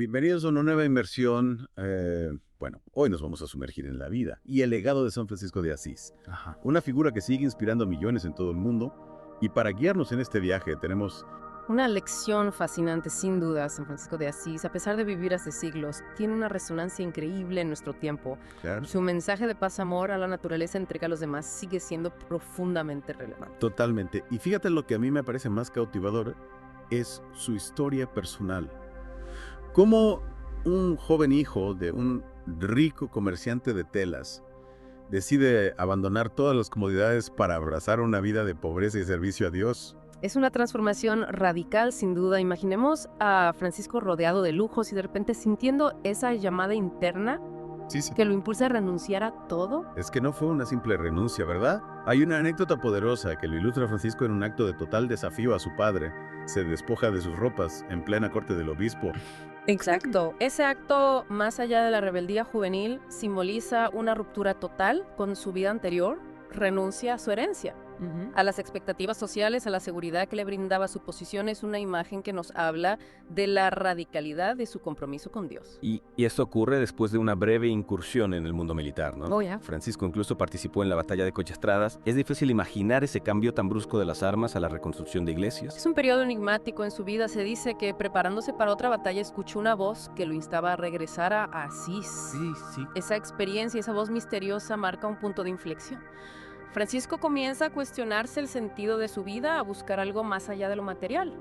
Bienvenidos a una nueva inmersión. Bueno, hoy nos vamos a sumergir en la vida y el legado de San Francisco de Asís, Ajá. una figura que sigue inspirando a millones en todo el mundo. Y para guiarnos en este viaje tenemos, Una lección fascinante, sin duda, San Francisco de Asís, a pesar de vivir hace siglos, tiene una resonancia increíble en nuestro tiempo. claro, Su mensaje de paz, amor a la naturaleza, entrega a los demás, sigue siendo profundamente relevante. totalmente. Y fíjate lo que a mí me parece más cautivador es su historia personal. Cómo un joven hijo de un rico comerciante de telas decide abandonar todas las comodidades para abrazar una vida de pobreza y servicio a Dios. Es una transformación radical, sin duda. Imaginemos a Francisco rodeado de lujos y de repente sintiendo esa llamada interna Sí, sí. que lo impulsa a renunciar a todo. Es que no fue una simple renuncia, ¿verdad? Hay una anécdota poderosa que lo ilustra Francisco en un acto de total desafío a su padre. Se despoja de sus ropas en plena corte del obispo. Exacto. Ese acto, más allá de la rebeldía juvenil, simboliza una ruptura total con su vida anterior, renuncia a su herencia, a las expectativas sociales, a la seguridad que le brindaba su posición. Es una imagen que nos habla de la radicalidad de su compromiso con Dios. Y esto ocurre después de una breve incursión en el mundo militar, ¿no? Oh, ya. Francisco incluso participó en la batalla de Cochastradas. Es difícil imaginar ese cambio tan brusco de las armas a la reconstrucción de iglesias. Es un periodo enigmático en su vida. Se dice que preparándose para otra batalla escuchó una voz que lo instaba a regresar a Asís. Sí. Esa experiencia, esa voz misteriosa marca un punto de inflexión. Francisco comienza a cuestionarse el sentido de su vida, a buscar algo más allá de lo material.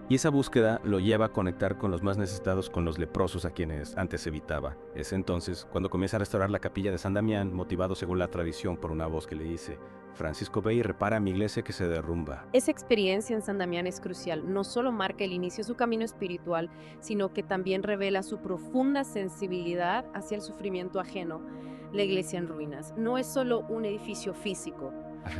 Y esa búsqueda lo lleva a conectar con los más necesitados, con los leprosos a quienes antes evitaba. Es entonces cuando comienza a restaurar la capilla de San Damián, motivado según la tradición por una voz que le dice: Francisco, ve y repara mi iglesia que se derrumba. Esa experiencia en San Damián es crucial. No solo marca el inicio de su camino espiritual, sino que también revela su profunda sensibilidad hacia el sufrimiento ajeno. La iglesia en ruinas no es solo un edificio físico,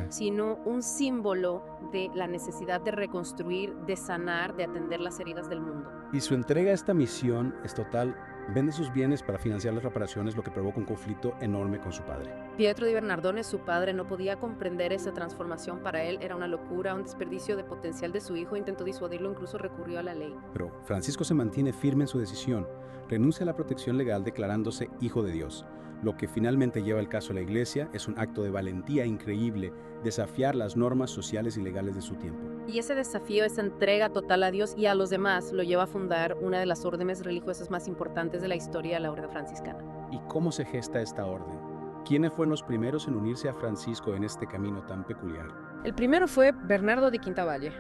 sino un símbolo de la necesidad de reconstruir, de sanar, de atender las heridas del mundo. Y su entrega a esta misión es total. Vende sus bienes para financiar las reparaciones, lo que provoca un conflicto enorme con su padre. Pietro di Bernardone, su padre, no podía comprender esa transformación. Para él era una locura, un desperdicio de potencial de su hijo. Intentó disuadirlo, incluso recurrió a la ley. Pero Francisco se mantiene firme en su decisión. Renuncia a la protección legal declarándose hijo de Dios. Lo que finalmente lleva el caso a la iglesia es un acto de valentía increíble, desafiar las normas sociales y legales de su tiempo. Y ese desafío, esa entrega total a Dios y a los demás, lo lleva a fundar una de las órdenes religiosas más importantes de la historia, la Orden Franciscana. ¿Y cómo se gesta esta orden? ¿Quiénes fueron los primeros en unirse a Francisco en este camino tan peculiar? El primero fue Bernardo de Quintavalle,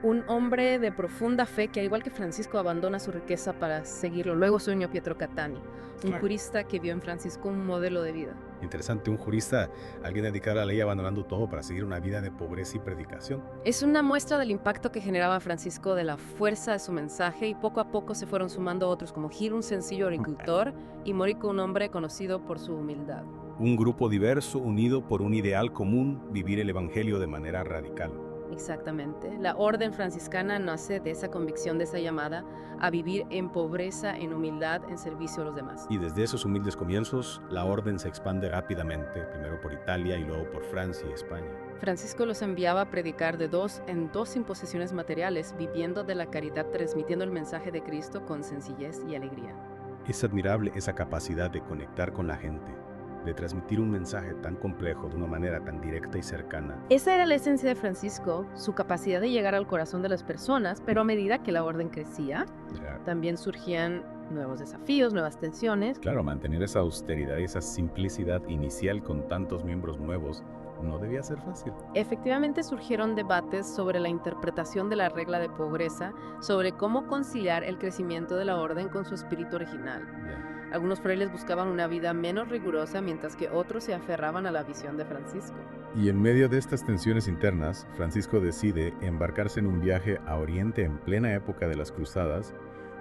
un hombre de profunda fe que, al igual que Francisco, abandona su riqueza para seguirlo. Luego se unió Pietro Catani, un Claro. jurista que vio en Francisco un modelo de vida. Interesante, un jurista, alguien dedicado a la ley abandonando todo para seguir una vida de pobreza y predicación. Es una muestra del impacto que generaba Francisco, de la fuerza de su mensaje, y poco a poco se fueron sumando otros como Gil, un sencillo agricultor, y Mórico, un hombre conocido por su humildad. Un grupo diverso unido por un ideal común, vivir el evangelio de manera radical. Exactamente. La orden franciscana nace de esa convicción, de esa llamada a vivir en pobreza, en humildad, en servicio a los demás. Y desde esos humildes comienzos, la orden se expande rápidamente, primero por Italia y luego por Francia y España. Francisco los enviaba a predicar de dos en dos sin posesiones materiales, viviendo de la caridad, transmitiendo el mensaje de Cristo con sencillez y alegría. Es admirable esa capacidad de conectar con la gente, de transmitir un mensaje tan complejo de una manera tan directa y cercana. Esa era la esencia de Francisco, su capacidad de llegar al corazón de las personas, pero a medida que la orden crecía, también surgían nuevos desafíos, nuevas tensiones. Claro, mantener esa austeridad y esa simplicidad inicial con tantos miembros nuevos no debía ser fácil. Efectivamente surgieron debates sobre la interpretación de la regla de pobreza, sobre cómo conciliar el crecimiento de la orden con su espíritu original. Algunos frailes buscaban una vida menos rigurosa, mientras que otros se aferraban a la visión de Francisco. Y en medio de estas tensiones internas, Francisco decide embarcarse en un viaje a Oriente en plena época de las Cruzadas,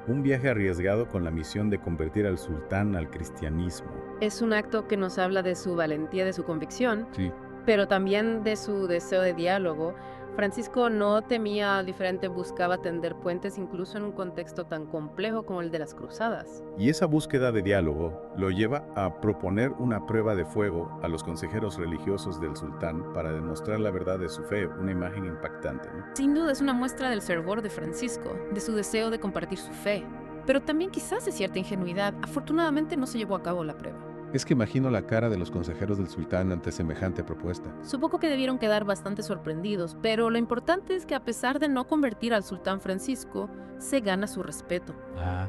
un viaje arriesgado con la misión de convertir al sultán al cristianismo. Es un acto que nos habla de su valentía, de su convicción, Sí. pero también de su deseo de diálogo. Francisco no temía diferente, buscaba tender puentes incluso en un contexto tan complejo como el de las cruzadas. Y esa búsqueda de diálogo lo lleva a proponer una prueba de fuego a los consejeros religiosos del sultán para demostrar la verdad de su fe, una imagen impactante, ¿no? Sin duda es una muestra del fervor de Francisco, de su deseo de compartir su fe. pero también quizás de cierta ingenuidad. Afortunadamente no se llevó a cabo la prueba. Es que imagino la cara de los consejeros del sultán ante semejante propuesta. Supongo que debieron quedar bastante sorprendidos, pero lo importante es que a pesar de no convertir al sultán Francisco, se gana su respeto.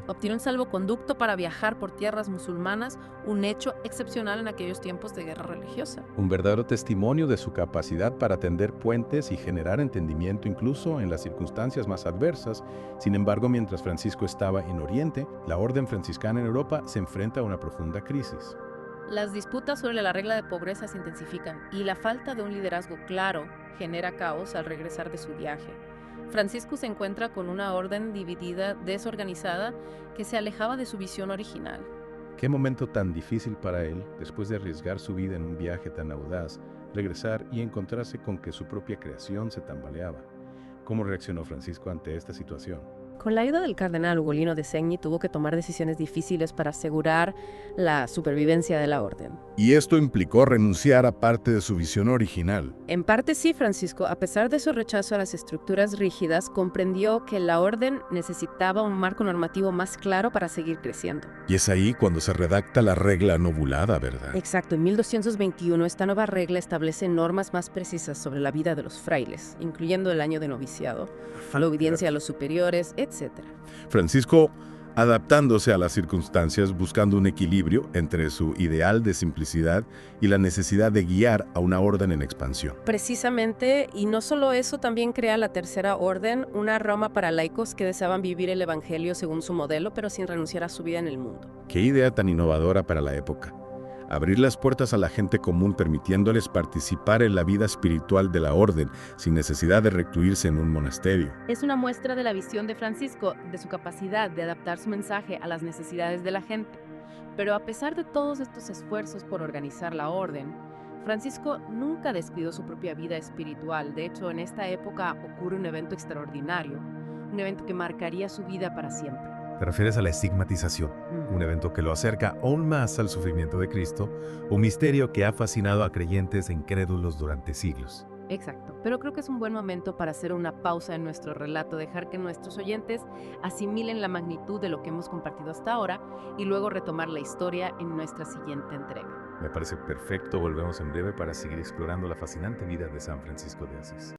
Obtiene un salvoconducto para viajar por tierras musulmanas, un hecho excepcional en aquellos tiempos de guerra religiosa. Un verdadero testimonio de su capacidad para tender puentes y generar entendimiento incluso en las circunstancias más adversas. Sin embargo, mientras Francisco estaba en Oriente, la orden franciscana en Europa se enfrenta a una profunda crisis. Las disputas sobre la regla de pobreza se intensifican y la falta de un liderazgo claro genera caos al regresar de su viaje. Francisco se encuentra con una orden dividida, desorganizada, que se alejaba de su visión original. Qué momento tan difícil para él, después de arriesgar su vida en un viaje tan audaz, regresar y encontrarse con que su propia creación se tambaleaba. ¿Cómo reaccionó Francisco ante esta situación? Con la ayuda del cardenal Ugolino de Segni tuvo que tomar decisiones difíciles para asegurar la supervivencia de la orden. Y esto implicó renunciar a parte de su visión original. En parte sí, Francisco, a pesar de su rechazo a las estructuras rígidas, comprendió que la orden necesitaba un marco normativo más claro para seguir creciendo. Y es ahí cuando se redacta la regla novulada, ¿verdad? Exacto, en 1221 esta nueva regla establece normas más precisas sobre la vida de los frailes, incluyendo el año de noviciado, la obediencia a los superiores, etc. Francisco, adaptándose a las circunstancias, buscando un equilibrio entre su ideal de simplicidad y la necesidad de guiar a una orden en expansión. Precisamente, y no solo eso, también crea la Tercera Orden, una Roma para laicos que deseaban vivir el Evangelio según su modelo, pero sin renunciar a su vida en el mundo. Qué idea tan innovadora para la época. Abrir las puertas a la gente común permitiéndoles participar en la vida espiritual de la orden sin necesidad de recluirse en un monasterio. Es una muestra de la visión de Francisco, de su capacidad de adaptar su mensaje a las necesidades de la gente. Pero a pesar de todos estos esfuerzos por organizar la orden, Francisco nunca descuidó su propia vida espiritual. De hecho, en esta época ocurre un evento extraordinario, un evento que marcaría su vida para siempre. ¿Te refieres a la estigmatización? Un evento que lo acerca aún más al sufrimiento de Cristo, un misterio que ha fascinado a creyentes e incrédulos durante siglos. Exacto, pero creo que es un buen momento para hacer una pausa en nuestro relato, dejar que nuestros oyentes asimilen la magnitud de lo que hemos compartido hasta ahora y luego retomar la historia en nuestra siguiente entrega. Me parece perfecto, volvemos en breve para seguir explorando la fascinante vida de San Francisco de Asís.